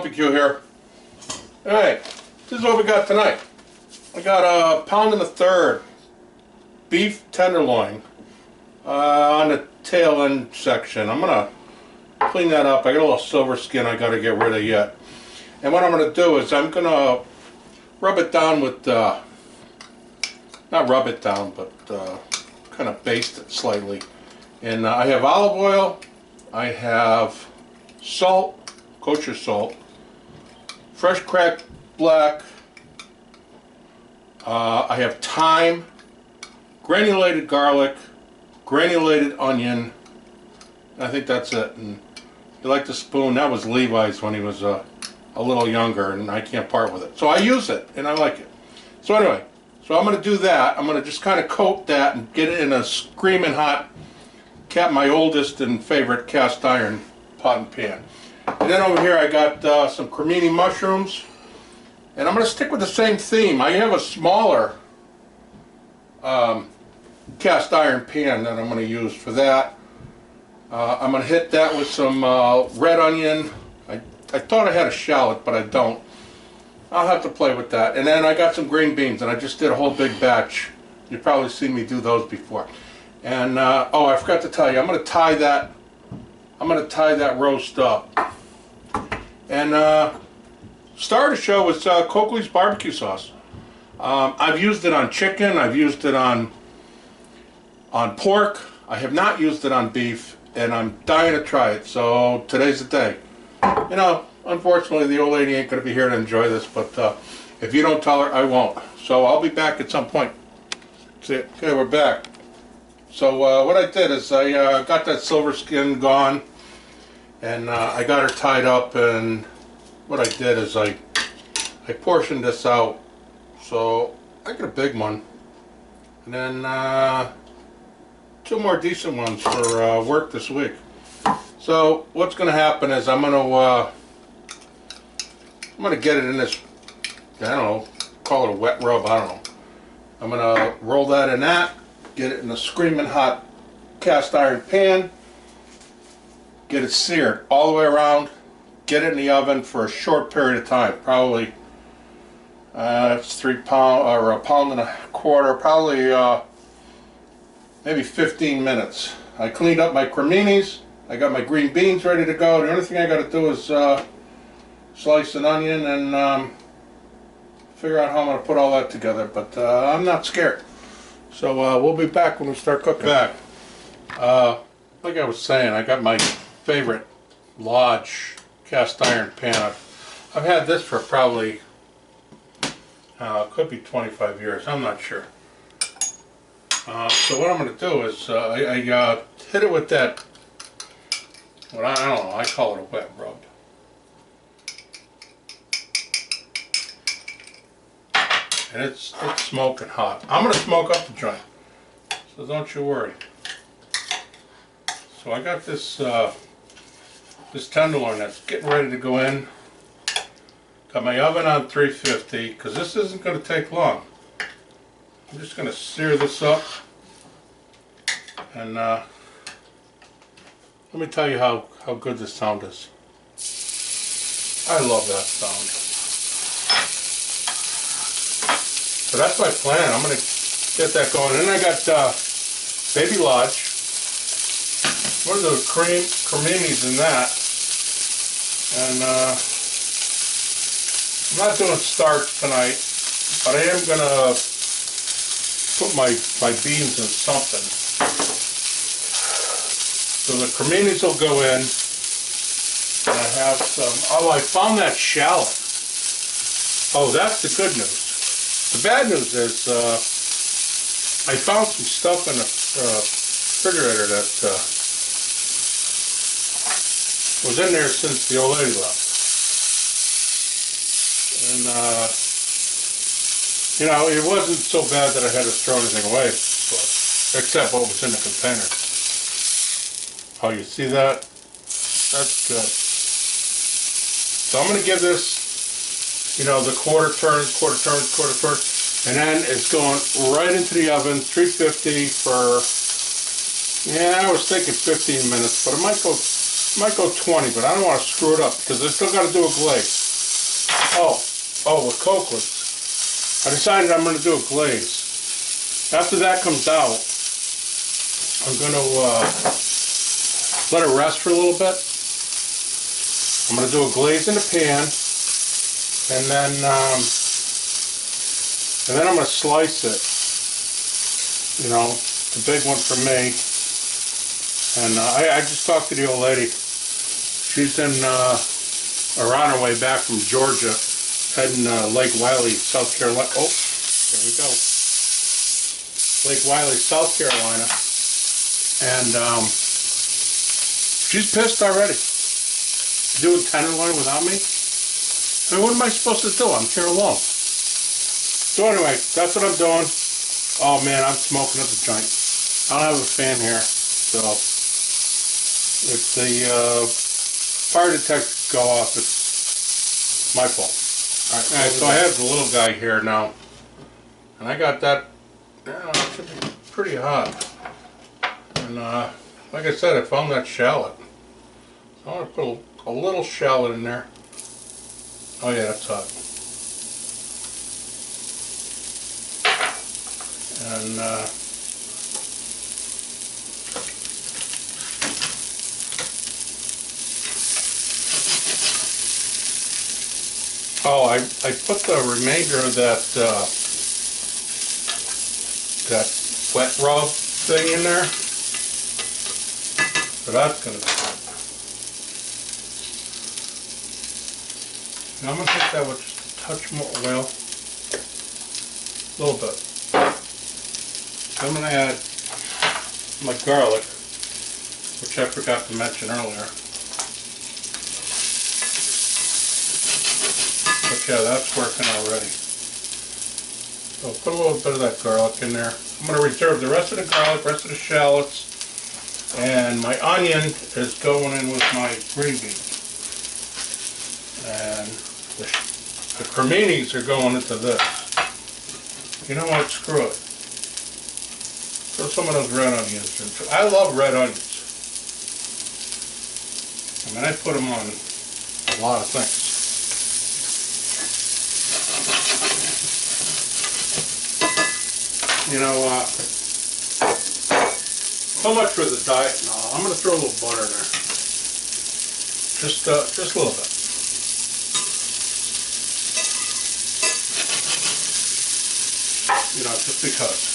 BBQ here. Alright, this is what we got tonight. I got a 1.25 pound beef tenderloin on the tail end section. I'm going to clean that up. I got a little silver skin I got to get rid of yet. And what I'm going to do is I'm going to rub it down with, not rub it down, but kind of baste it slightly. And I have olive oil, I have salt, kosher salt, fresh cracked black, I have thyme, granulated garlic, granulated onion, and I think that's it. And you like the spoon, that was Levi's when he was a little younger, and I can't part with it. So I use it, and I like it. So anyway, so I'm going to do that. I'm going to just kind of coat that and get it in a screaming hot, my oldest and favorite cast iron pot and pan. And then over here I got some Cremini mushrooms, and I'm going to stick with the same theme. I have a smaller cast iron pan that I'm going to use for that. I'm going to hit that with some red onion. I thought I had a shallot, but I don't. I'll have to play with that. And then I got some green beans, and I just did a whole big batch. You've probably seen me do those before. And oh, I forgot to tell you, I'm going to tie that roast up. And start the show with Coakley's barbecue sauce. I've used it on chicken. I've used it on pork. I have not used it on beef, and I'm dying to try it. So today's the day. You know, unfortunately, the old lady ain't going to be here to enjoy this, but if you don't tell her, I won't. So I'll be back at some point. See it? Okay, we're back. So what I did is I got that silver skin gone, and I got her tied up, and what I did is I portioned this out. So I got a big one, and then 2 more decent ones for work this week. So what's going to happen is I'm going to get it in this, I don't know, call it a wet rub, I don't know. I'm going to roll that in that, get it in a screaming hot cast iron pan, get it seared all the way around, get it in the oven for a short period of time, probably it's 3 pounds or 1.25 pounds, probably maybe 15 minutes. I cleaned up my creminis. I got my green beans ready to go. The only thing I got to do is slice an onion and figure out how I'm going to put all that together. But I'm not scared. So we'll be back when we start cooking. Like I was saying, I got my favorite Lodge cast iron pan. I've had this for probably, could be 25 years. I'm not sure. So what I'm going to do is I hit it with that, what I don't know, I call it a wet rub. And it's smoking hot. I'm going to smoke up the joint, so don't you worry. So I got this this tenderloin that's getting ready to go in. Got my oven on 350 because this isn't going to take long. I'm just going to sear this up, and let me tell you how good this sound is. I love that sound. So that's my plan. I'm going to get that going. And then I got Baby Lodge. One of those creminis in that. And I'm not doing starch tonight, but I am going to put my beans in something. So the creminis will go in. And I have some, oh, I found that shallot. Oh, that's the good news. The bad news is I found some stuff in the refrigerator that was in there since the old lady left. And you know, it wasn't so bad that I had to throw anything away, but, except what was in the container. Oh, you see that? That's good. So I'm going to give this, you know, the quarter turn, and then it's going right into the oven, 350 for, yeah, I was thinking 15 minutes, but it might go Might go 20, but I don't want to screw it up because I still got to do a glaze. Oh, with Coakley. I decided I'm going to do a glaze. After that comes out, I'm going to let it rest for a little bit. I'm going to do a glaze in the pan, and then I'm going to slice it. You know, the big one for me. And I just talked to the old lady. She's in, or on her way back from Georgia, heading Lake Wiley, South Carolina. Oh, there we go. Lake Wiley, South Carolina. And she's pissed already. Doing Tenderloin without me? I mean, what am I supposed to do? I'm here alone. So anyway, that's what I'm doing. Oh man, I'm smoking up the joint. I don't have a fan here, so if the fire detectors go off, it's my fault. Alright, so I have the little guy here now, and I got that, it should be pretty hot. And like I said, I found that shallot. So I want to put a little shallot in there. Oh yeah, that's hot. And I put the remainder of that that wet rub thing in there. So that's gonna be hot. Now I'm gonna hit that with just a touch more oil. A little bit. I'm going to add my garlic, which I forgot to mention earlier. But yeah, that's working already. So put a little bit of that garlic in there. I'm going to reserve the rest of the garlic, rest of the shallots, and my onion is going in with my green beans. And the creminis are going into this. You know what? Screw it. Throw some of those red onions in. I love red onions. I mean, I put them on a lot of things. You know, so much for the diet and all. I'm going to throw a little butter in there. Just a little bit. You know, just because.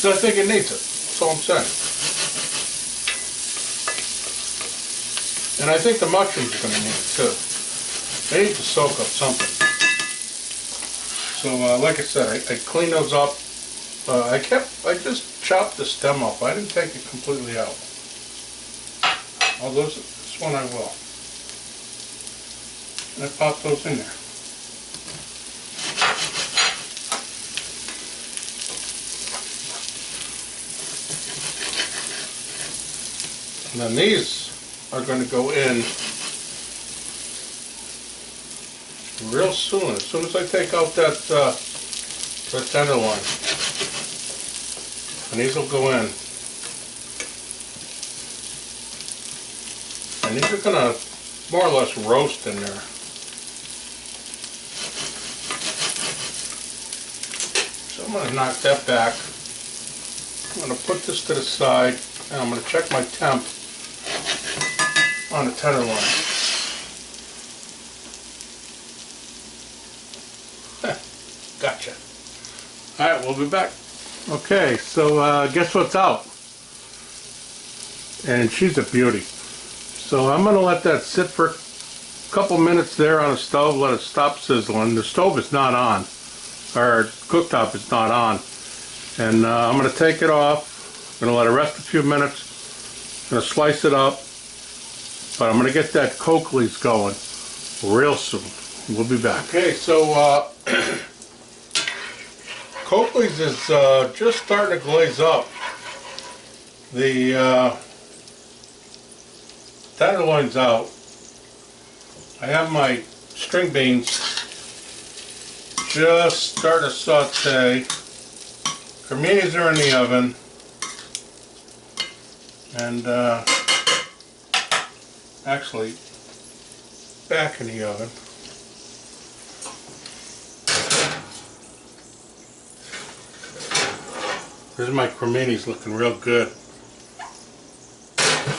I think it needs it. That's all I'm saying. And I think the mushrooms are going to need it too. They need to soak up something. So, like I said, I cleaned those up. I just chopped the stem up. I didn't take it completely out. Although this one I will. And I popped those in there. And then these are going to go in real soon. As soon as I take out that tenderloin, and these will go in. And these are going to more or less roast in there. So I'm going to knock that back. I'm going to put this to the side, and I'm going to check my temp on the tenderloin. Gotcha. Alright, we'll be back. Okay, so guess what's out? And she's a beauty. So I'm going to let that sit for a couple minutes there on the stove, let it stop sizzling. The stove is not on, or cooktop is not on. And I'm going to take it off. I'm going to let it rest a few minutes. I'm going to slice it up. But I'm going to get that Coakley's going real soon. We'll be back. Okay, so Coakley's is just starting to glaze up. The tenderloin's out. I have my string beans just starting to saute. Creminis are in the oven, and actually back in the oven. Here's my creminis looking real good.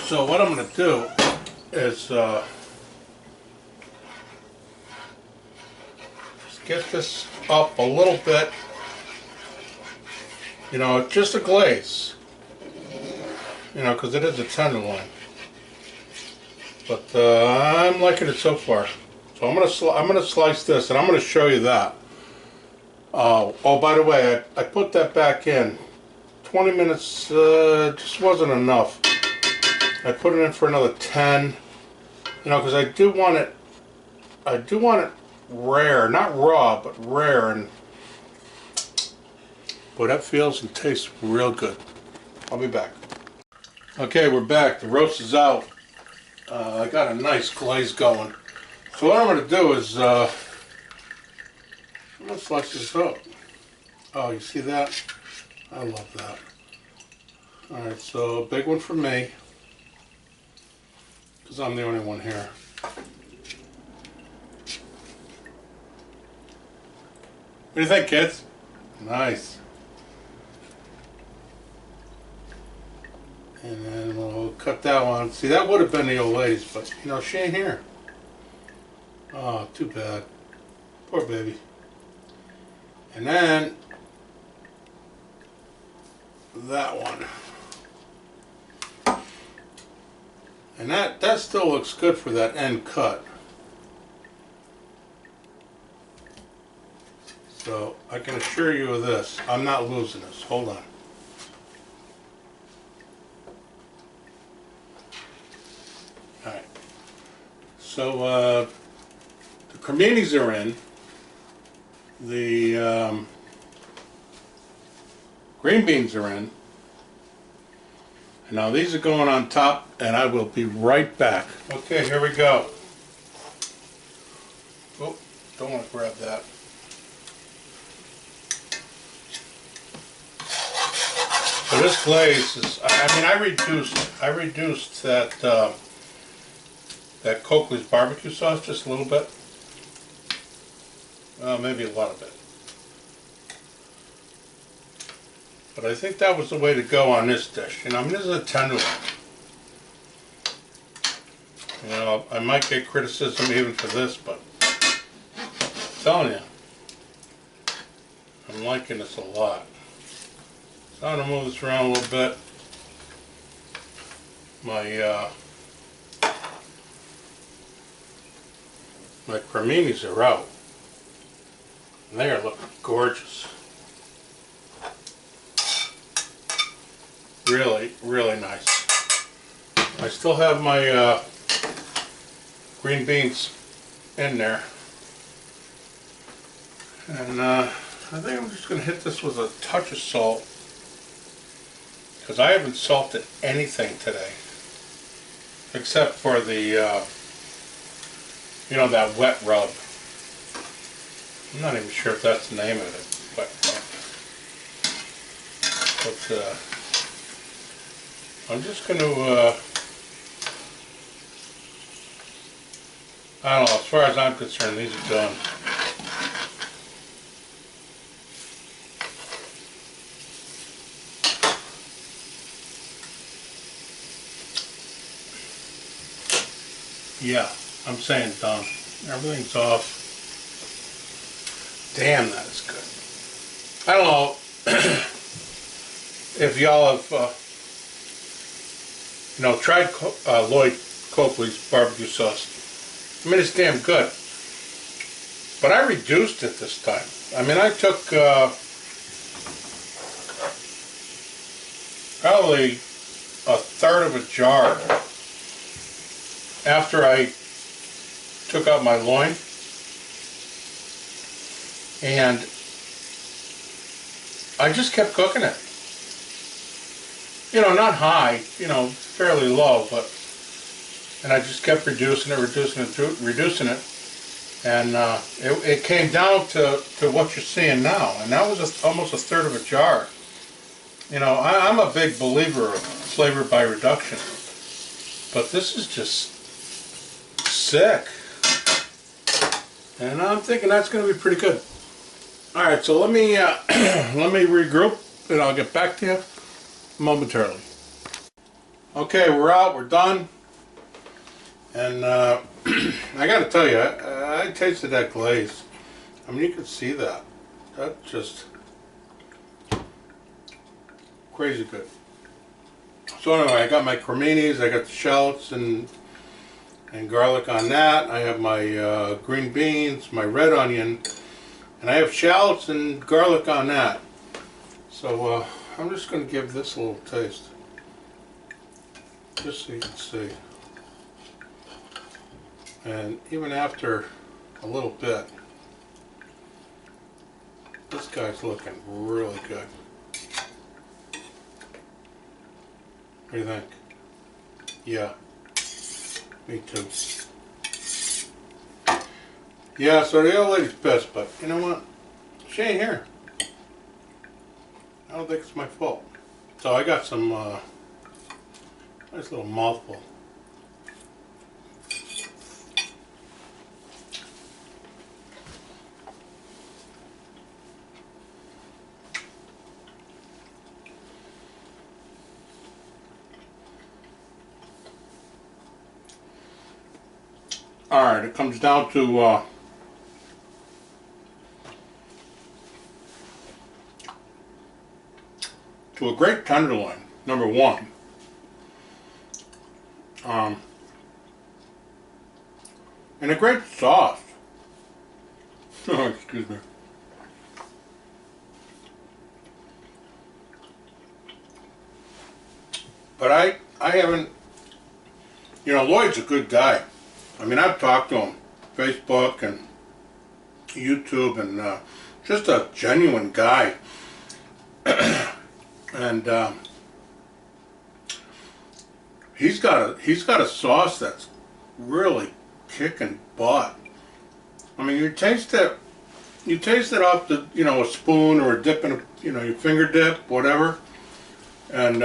So what I'm going to do is just get this up a little bit. You know, just a glaze. You know, because it is a tenderloin. But I'm liking it so far. So I'm gonna slice this, and I'm gonna show you that. Oh, by the way, I put that back in. 20 minutes just wasn't enough. I put it in for another 10. You know, because I do want it rare, not raw, but rare, and boy, that feels and tastes real good. I'll be back. Okay, we're back. The roast is out. I got a nice glaze going. So what I'm going to do is I'm going to slice this up. Oh, you see that? I love that. Alright, so big one for me, because I'm the only one here. What do you think, kids? Nice. And then we'll cut that one. See, that would have been the old lady's, but you know, she ain't here. Oh, too bad. Poor baby. And then that one. And that still looks good for that end cut. So I can assure you of this, I'm not losing this. Hold on. Alright. So the creminis are in. The green beans are in. And now these are going on top, and I will be right back. Okay, here we go. Oh, don't want to grab that. So this glaze is, I mean, I reduced that that Coakley's barbecue sauce just a little bit. Maybe a lot of it. But I think that was the way to go on this dish. You know, I mean, this is a tenderloin. You know, I might get criticism even for this, but I'm telling you, I'm liking this a lot. So I'm going to move this around a little bit. My creminis are out. And they are looking gorgeous. Really, really nice. I still have my green beans in there. And I think I'm just going to hit this with a touch of salt, because I haven't salted anything today, except for the, you know, that wet rub. I'm not even sure if that's the name of it, but I'm just going to, I don't know, as far as I'm concerned, these are done. Yeah, I'm saying done. Everything's off. Damn, that is good. I don't know if y'all have, you know, tried Lloyd Coakley's barbecue sauce. I mean, it's damn good. But I reduced it this time. I mean, I took probably a third of a jar after I took out my loin, and I just kept cooking it. You know, not high, you know, fairly low, but, and I just kept reducing it, and it came down to what you're seeing now, and that was almost a third of a jar. You know, I'm a big believer of flavor by reduction, but this is just sick. And I'm thinking that's going to be pretty good. All right, so let me let me regroup, and I'll get back to you momentarily. Okay, we're out. We're done. And I got to tell you, I tasted that glaze. I mean, you can see that. That's just crazy good. So anyway, I got my creminis. I got the shallots and garlic on that. I have my green beans, my red onion, and I have shallots and garlic on that. So I'm just going to give this a little taste, just so you can see. And even after a little bit, this guy's looking really good. What do you think? Yeah, me too. Yeah, so the old lady's pissed, but you know what? She ain't here. I don't think it's my fault. So I got some nice little mouthful. All right, it comes down to a great tenderloin, number one. And a great sauce. Oh, excuse me. But I haven't, you know, Lloyd's a good guy. I mean, I've talked to him, Facebook and YouTube, and just a genuine guy. And he's got a sauce that's really kicking butt. I mean, you taste it off the, you know, a spoon or a dip in a, you know, your finger dip, whatever, and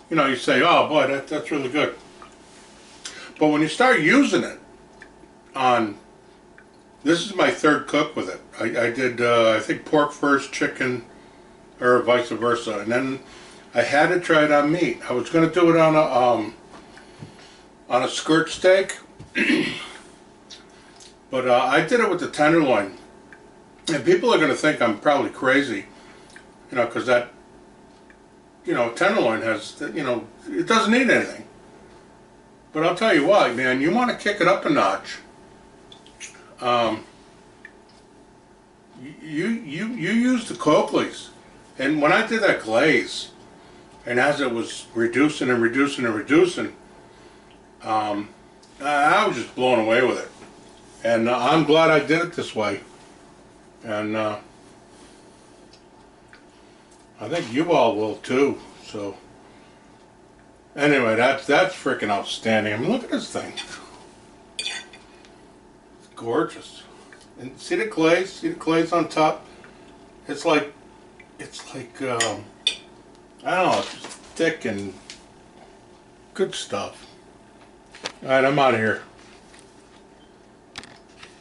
you know, you say, oh boy, that's really good. But when you start using it on, this is my third cook with it. I did, I think pork first, chicken, or vice versa. And then I had to try it on meat. I was going to do it on a skirt steak. But I did it with the tenderloin. And people are going to think I'm probably crazy, you know, because that, you know, tenderloin has, you know, it doesn't need anything. But I'll tell you what, man, you want to kick it up a notch. You use the Coakleys, and when I did that glaze, and as it was reducing and reducing and reducing, I was just blown away with it. And I'm glad I did it this way. And I think you all will too. So. Anyway, that's freaking outstanding. I mean, look at this thing. It's gorgeous. And see the glaze? See the glaze on top? It's like I don't know, it's just thick and good stuff. Alright, I'm out of here.